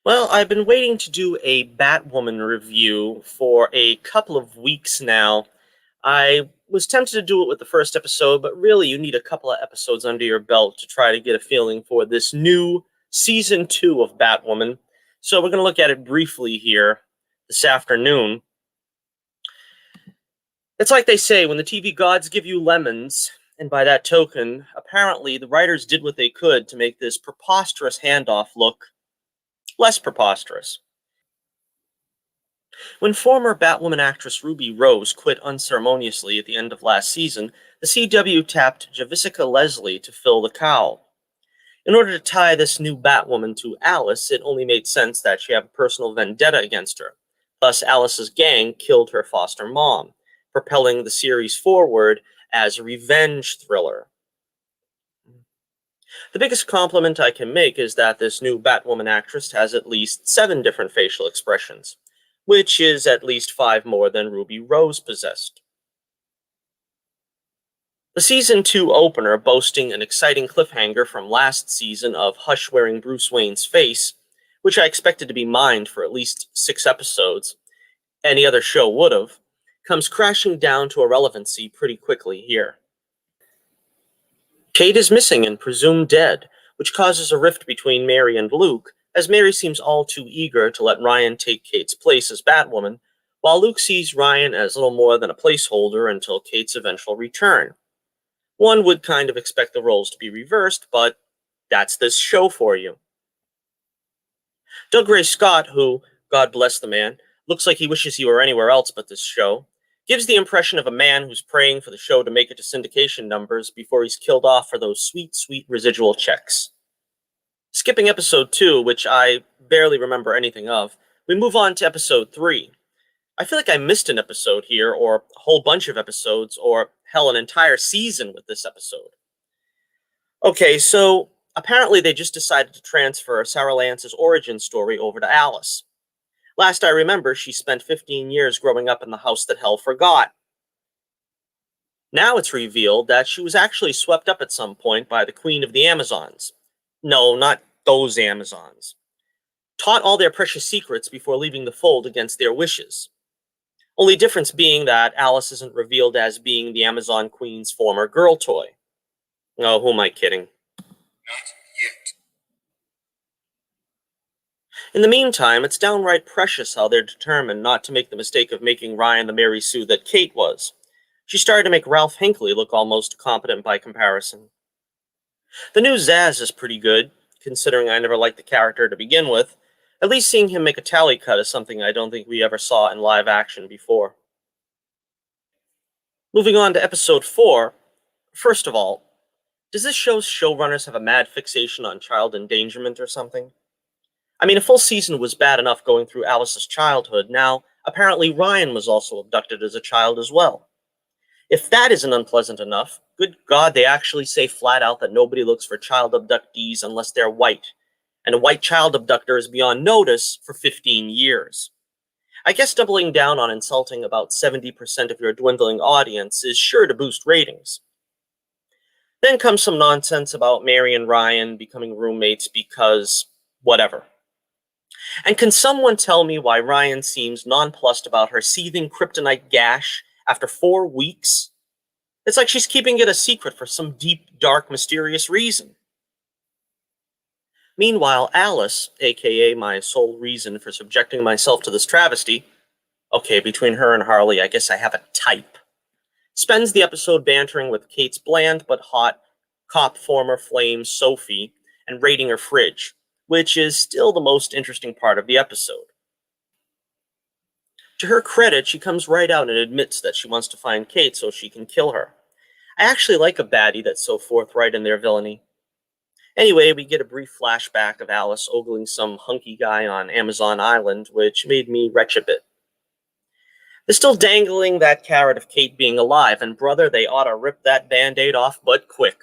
Well, I've been waiting to do a Batwoman review for a couple of weeks now. I was tempted to do it with the first episode, but really you need a couple of episodes under your belt to try to get a feeling for this new season 2 of Batwoman. So we're going to look at it briefly here this afternoon. It's like they say, when the TV gods give you lemons, and by that token, apparently the writers did what they could to make this preposterous handoff look less preposterous. When former Batwoman actress Ruby Rose quit unceremoniously at the end of last season, the CW tapped Javicia Leslie to fill the cowl. In order to tie this new Batwoman to Alice, it only made sense that she have a personal vendetta against her. Thus, Alice's gang killed her foster mom, propelling the series forward as a revenge thriller. The biggest compliment I can make is that this new Batwoman actress has at least 7 different facial expressions, which is at least 5 more than Ruby Rose possessed. The Season 2 opener, boasting an exciting cliffhanger from last season of Hush wearing Bruce Wayne's face, which I expected to be mined for at least 6 episodes, any other show would've, comes crashing down to irrelevancy pretty quickly here. Kate is missing and presumed dead, which causes a rift between Mary and Luke, as Mary seems all too eager to let Ryan take Kate's place as Batwoman, while Luke sees Ryan as little more than a placeholder until Kate's eventual return. One would kind of expect the roles to be reversed, but that's this show for you. Doug Ray Scott, who, God bless the man, looks like he wishes he were anywhere else but this show, gives the impression of a man who's praying for the show to make it to syndication numbers before he's killed off for those sweet, sweet residual checks. Skipping episode 2, which I barely remember anything of, we move on to episode 3. I feel like I missed an episode here, or a whole bunch of episodes, or hell, an entire season with this episode. Okay, so apparently they just decided to transfer Sarah Lance's origin story over to Alice. Last I remember, she spent 15 years growing up in the house that hell forgot. Now it's revealed that she was actually swept up at some point by the Queen of the Amazons. No, not those Amazons. Taught all their precious secrets before leaving the fold against their wishes. Only difference being that Alice isn't revealed as being the Amazon Queen's former girl toy. Oh, who am I kidding? Not yet. In the meantime, it's downright precious how they're determined not to make the mistake of making Ryan the Mary Sue that Kate was. She started to make Ralph Hinckley look almost competent by comparison. The new Zaz is pretty good, considering I never liked the character to begin with. At least seeing him make a tally cut is something I don't think we ever saw in live action before. Moving on to episode 4, first of all, does this show's showrunners have a mad fixation on child endangerment or something? I mean, a full season was bad enough going through Alice's childhood. Now, apparently Ryan was also abducted as a child as well. If that isn't unpleasant enough, good God, they actually say flat out that nobody looks for child abductees unless they're white, and a white child abductor is beyond notice for 15 years. I guess doubling down on insulting about 70% of your dwindling audience is sure to boost ratings. Then comes some nonsense about Mary and Ryan becoming roommates because whatever. And can someone tell me why Ryan seems nonplussed about her seething kryptonite gash after 4 weeks? It's like she's keeping it a secret for some deep, dark, mysterious reason. Meanwhile, Alice, aka my sole reason for subjecting myself to this travesty, okay, between her and Harley, I guess I have a type, spends the episode bantering with Kate's bland but hot cop former flame Sophie and raiding her fridge, which is still the most interesting part of the episode. To her credit, she comes right out and admits that she wants to find Kate so she can kill her. I actually like a baddie that's so forthright in their villainy. Anyway, we get a brief flashback of Alice ogling some hunky guy on Amazon Island, which made me retch a bit. They're still dangling that carrot of Kate being alive, and brother, they ought to rip that band-aid off, but quick.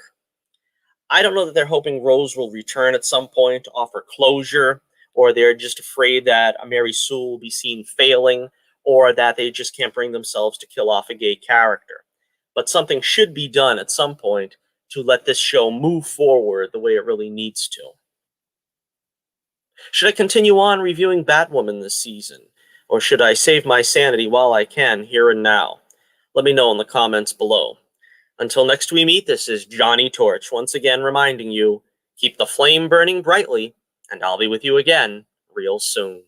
I don't know that they're hoping Rose will return at some point to offer closure, or they're just afraid that a Mary Sue will be seen failing, or that they just can't bring themselves to kill off a gay character. But something should be done at some point to let this show move forward the way it really needs to. Should I continue on reviewing Batwoman this season? Or should I save my sanity while I can, here and now? Let me know in the comments below. Until next we meet, this is Johnnie Torch, once again reminding you, keep the flame burning brightly, and I'll be with you again real soon.